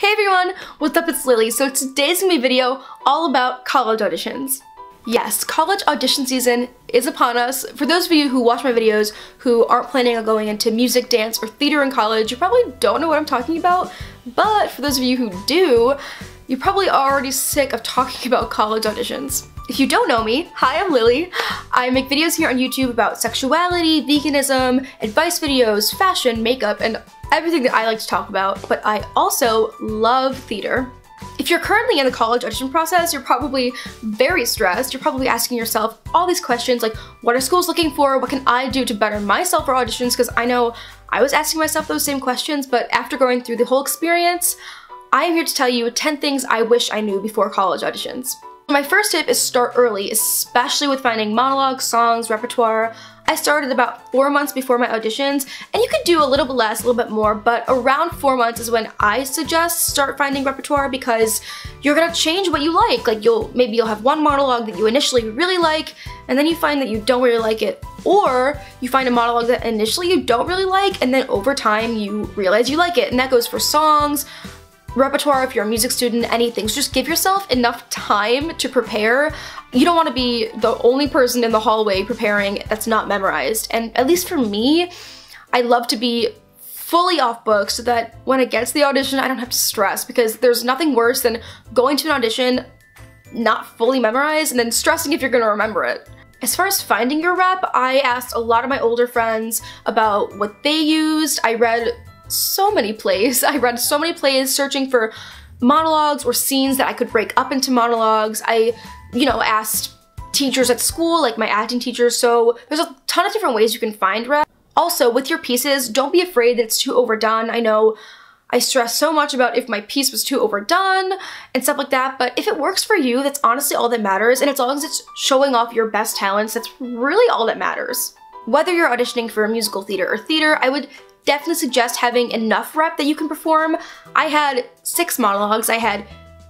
Hey everyone, what's up, it's Lily. So today's gonna be a video all about college auditions. Yes, college audition season is upon us. For those of you who watch my videos who aren't planning on going into music, dance, or theater in college, you probably don't know what I'm talking about, but for those of you who do, you're probably already sick of talking about college auditions. If you don't know me, hi, I'm Lily. I make videos here on YouTube about sexuality, veganism, advice videos, fashion, makeup, and everything that I like to talk about, but I also love theater. If you're currently in the college audition process, you're probably very stressed. You're probably asking yourself all these questions like, what are schools looking for? What can I do to better myself for auditions? Because I know I was asking myself those same questions, but after going through the whole experience, I am here to tell you 10 things I wish I knew before college auditions. My first tip is start early, especially with finding monologues, songs, repertoire. I started about 4 months before my auditions, and you could do a little bit less, a little bit more, but around 4 months is when I suggest start finding repertoire because you're gonna change what you like. Like maybe you'll have one monologue that you initially really like, and then you find that you don't really like it. Or you find a monologue that initially you don't really like, and then over time you realize you like it. And that goes for songs, repertoire, if you're a music student, anything. So just give yourself enough time to prepare. You don't want to be the only person in the hallway preparing that's not memorized. And at least for me, I love to be fully off book so that when it gets to the audition, I don't have to stress, because there's nothing worse than going to an audition not fully memorized and then stressing if you're gonna remember it. As far as finding your rep, I asked a lot of my older friends about what they used. I read so many plays searching for monologues or scenes that I could break up into monologues. I, asked teachers at school, like my acting teachers, so there's a ton of different ways you can find rep. Also, with your pieces, don't be afraid that it's too overdone. I know I stress so much about if my piece was too overdone and stuff like that, but if it works for you, that's honestly all that matters, and as long as it's showing off your best talents, that's really all that matters. Whether you're auditioning for musical theater or theater, I would definitely suggest having enough rep that you can perform. I had 6 monologues. I had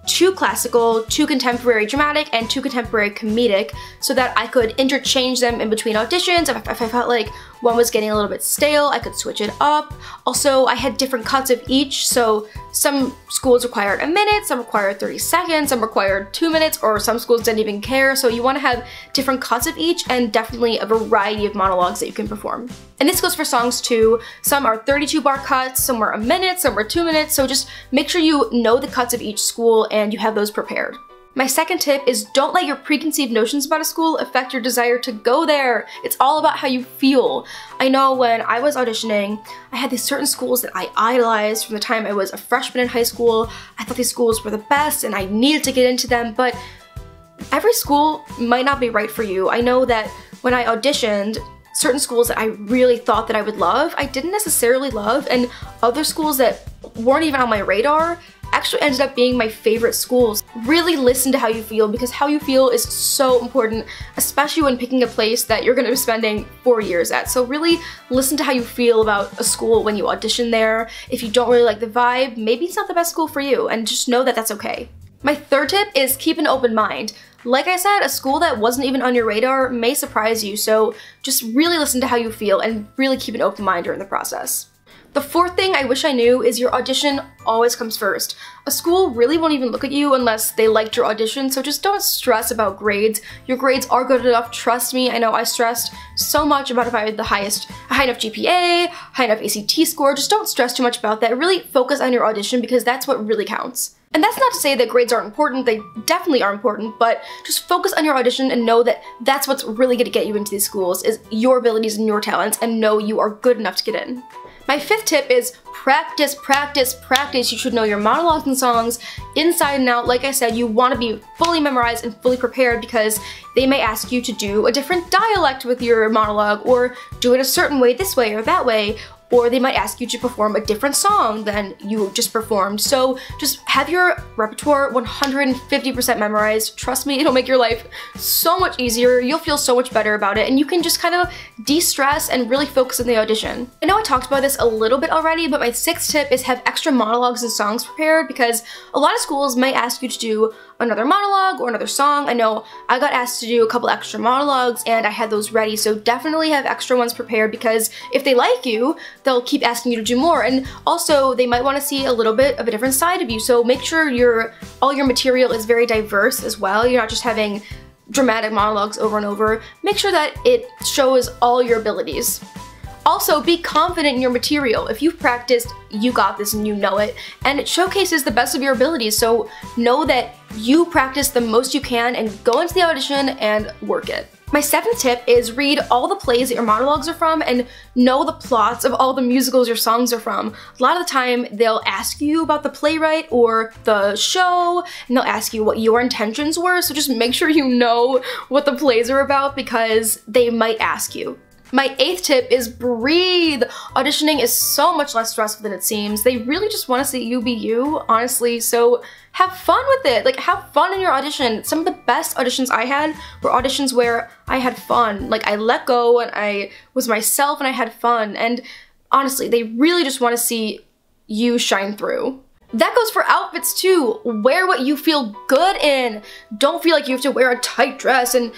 2 classical, 2 contemporary dramatic, and 2 contemporary comedic, so that I could interchange them in between auditions. If I felt like one was getting a little bit stale, I could switch it up. Also, I had different cuts of each, so some schools required a minute, some required 30 seconds, some required 2 minutes, or some schools didn't even care. So you want to have different cuts of each and definitely a variety of monologues that you can perform. And this goes for songs too. Some are 32 bar cuts, some are a minute, some are 2 minutes, so just make sure you know the cuts of each school and you have those prepared. My second tip is don't let your preconceived notions about a school affect your desire to go there. It's all about how you feel. I know when I was auditioning, I had these certain schools that I idolized from the time I was a freshman in high school. I thought these schools were the best and I needed to get into them, but every school might not be right for you. I know that when I auditioned, certain schools that I really thought that I would love, I didn't necessarily love, and other schools that weren't even on my radar actually ended up being my favorite schools. Really listen to how you feel, because how you feel is so important, especially when picking a place that you're going to be spending 4 years at. So really listen to how you feel about a school when you audition there. If you don't really like the vibe, maybe it's not the best school for you, and just know that that's okay. My third tip is keep an open mind. Like I said, a school that wasn't even on your radar may surprise you, so just really listen to how you feel and really keep an open mind during the process. The fourth thing I wish I knew is your audition always comes first. A school really won't even look at you unless they liked your audition, so just don't stress about grades. Your grades are good enough, trust me. I know I stressed so much about if I had a high enough GPA, high enough ACT score. Just don't stress too much about that. Really focus on your audition, because that's what really counts. And that's not to say that grades aren't important, they definitely are important, but just focus on your audition and know that that's what's really gonna get you into these schools, is your abilities and your talents, and know you are good enough to get in. My fifth tip is practice, practice, practice. You should know your monologues and songs inside and out. Like I said, you want to be fully memorized and fully prepared, because they may ask you to do a different dialect with your monologue, or do it a certain way, this way or that way, or they might ask you to perform a different song than you just performed. So just have your repertoire 150% memorized. Trust me, it'll make your life so much easier. You'll feel so much better about it, and you can just kind of de-stress and really focus on the audition. I know I talked about this a little bit already, but my sixth tip is have extra monologues and songs prepared, because a lot of schools might ask you to do another monologue or another song. I know I got asked to do a couple extra monologues and I had those ready, so definitely have extra ones prepared, because if they like you, they'll keep asking you to do more. And also they might want to see a little bit of a different side of you. So make sure all your material is very diverse as well. You're not just having dramatic monologues over and over. Make sure that it shows all your abilities. Also, be confident in your material. If you've practiced, you got this and you know it, and it showcases the best of your abilities, so know that you practice the most you can and go into the audition and work it. My 7th tip is read all the plays that your monologues are from and know the plots of all the musicals your songs are from. A lot of the time, they'll ask you about the playwright or the show, and they'll ask you what your intentions were, so just make sure you know what the plays are about because they might ask you. My 8th tip is breathe. Auditioning is so much less stressful than it seems. They really just want to see you be you, honestly, so have fun with it. Like, have fun in your audition. Some of the best auditions I had were auditions where I had fun. Like, I let go and I was myself and I had fun. And honestly, they really just want to see you shine through. That goes for outfits too. Wear what you feel good in. Don't feel like you have to wear a tight dress and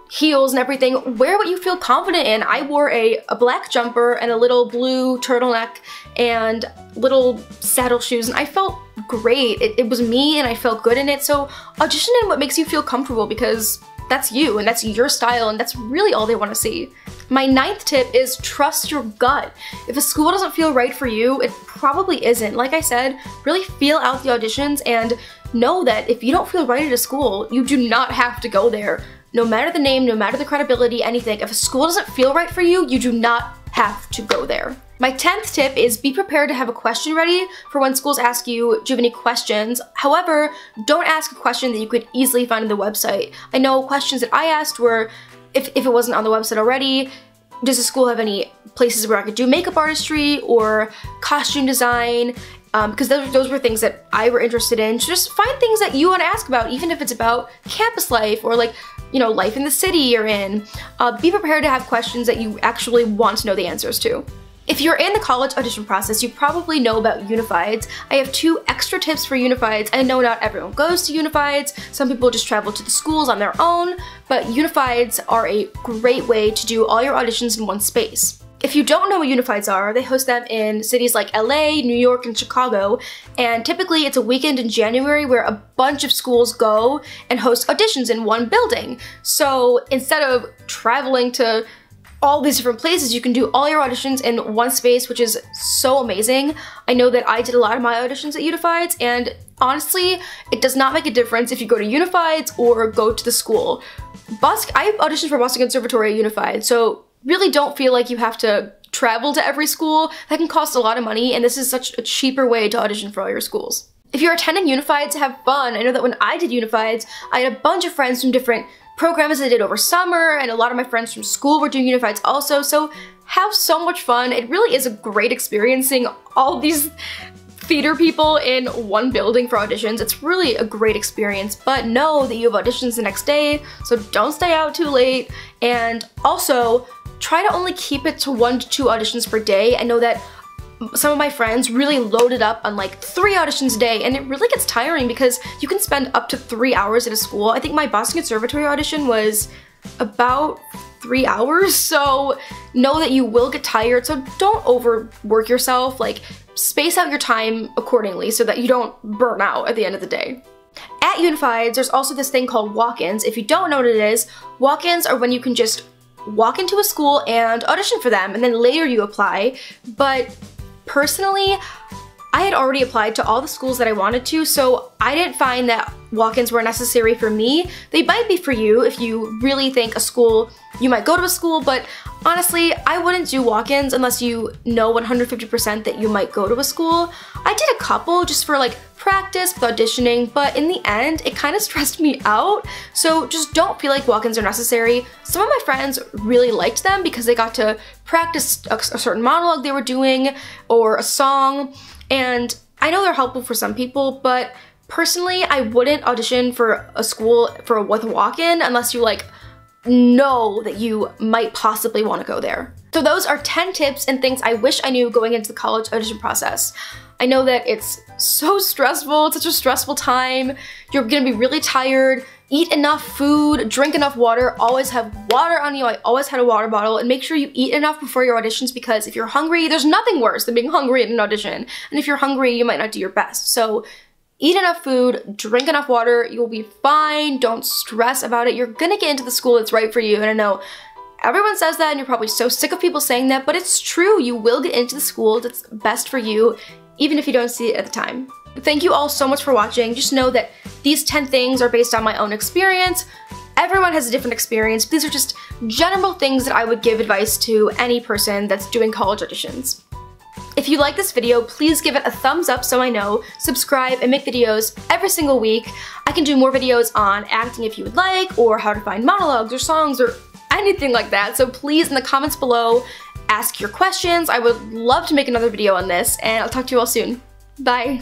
heels and everything. Wear what you feel confident in. I wore a black jumper and a little blue turtleneck and little saddle shoes, and I felt great. It was me and I felt good in it. So audition in what makes you feel comfortable because that's you and that's your style and that's really all they want to see. My 9th tip is trust your gut. If a school doesn't feel right for you, it probably isn't. Like I said, really feel out the auditions and know that if you don't feel right at a school, you do not have to go there. No matter the name, no matter the credibility, anything, if a school doesn't feel right for you, you do not have to go there. My 10th tip is be prepared to have a question ready for when schools ask you, do you have any questions? However, don't ask a question that you could easily find on the website. I know questions that I asked were, if it wasn't on the website already, does the school have any places where I could do makeup artistry or costume design? Because those were things that I were interested in. So just find things that you want to ask about, even if it's about campus life or like, you know, life in the city you're in. Be prepared to have questions that you actually want to know the answers to. If you're in the college audition process, you probably know about Unifieds. I have 2 extra tips for Unifieds. I know not everyone goes to Unifieds. Some people just travel to the schools on their own, but Unifieds are a great way to do all your auditions in one space. If you don't know what Unifieds are, they host them in cities like LA, New York, and Chicago, and typically it's a weekend in January where a bunch of schools go and host auditions in one building. So instead of traveling to all these different places, you can do all your auditions in one space, which is so amazing. I know that I did a lot of my auditions at Unifieds, and honestly, it does not make a difference if you go to Unifieds or go to the school. I auditioned for Boston Conservatory at Unified, so really don't feel like you have to travel to every school. That can cost a lot of money, and this is such a cheaper way to audition for all your schools. If you're attending Unifieds, have fun. I know that when I did Unifieds, I had a bunch of friends from different programs I did over summer, and a lot of my friends from school were doing Unifieds also, so have so much fun. It really is a great experience seeing all these theater people in one building for auditions. It's really a great experience, but know that you have auditions the next day, so don't stay out too late, and also try to only keep it to 1 to 2 auditions per day. I know that some of my friends really loaded up on like 3 auditions a day, and it really gets tiring because you can spend up to 3 hours at a school. I think my Boston Conservatory audition was about 3 hours, so know that you will get tired, so don't overwork yourself. Like, space out your time accordingly so that you don't burn out at the end of the day. At Unifieds, there's also this thing called walk-ins. If you don't know what it is, walk-ins are when you can just walk into a school and audition for them, and then later you apply. But personally, I had already applied to all the schools that I wanted to, so I didn't find that walk-ins were necessary for me. They might be for you if you really think you might go to a school, but honestly, I wouldn't do walk-ins unless you know 150% that you might go to a school. I did a couple just for like practice with auditioning, but in the end, it kind of stressed me out. So just don't feel like walk-ins are necessary. Some of my friends really liked them because they got to practice a certain monologue they were doing or a song, and I know they're helpful for some people, but personally, I wouldn't audition for a school with a walk-in unless you like know that you might possibly want to go there. So those are 10 tips and things I wish I knew going into the college audition process. I know that it's so stressful, it's such a stressful time, you're gonna be really tired, Eat enough food, drink enough water, always have water on you. I always had a water bottle, and make sure you eat enough before your auditions, because if you're hungry, there's nothing worse than being hungry at an audition. And if you're hungry, you might not do your best. So eat enough food, drink enough water, you'll be fine. Don't stress about it. You're gonna get into the school that's right for you. And I know everyone says that and you're probably so sick of people saying that, but it's true. You will get into the school that's best for you, even if you don't see it at the time. Thank you all so much for watching. Just know that these 10 things are based on my own experience. Everyone has a different experience. These are just general things that I would give advice to any person that's doing college auditions. If you like this video, please give it a thumbs up so I know. Subscribe and make videos every single week. I can do more videos on acting if you would like, or how to find monologues or songs or anything like that. So please, in the comments below, ask your questions. I would love to make another video on this, and I'll talk to you all soon. Bye.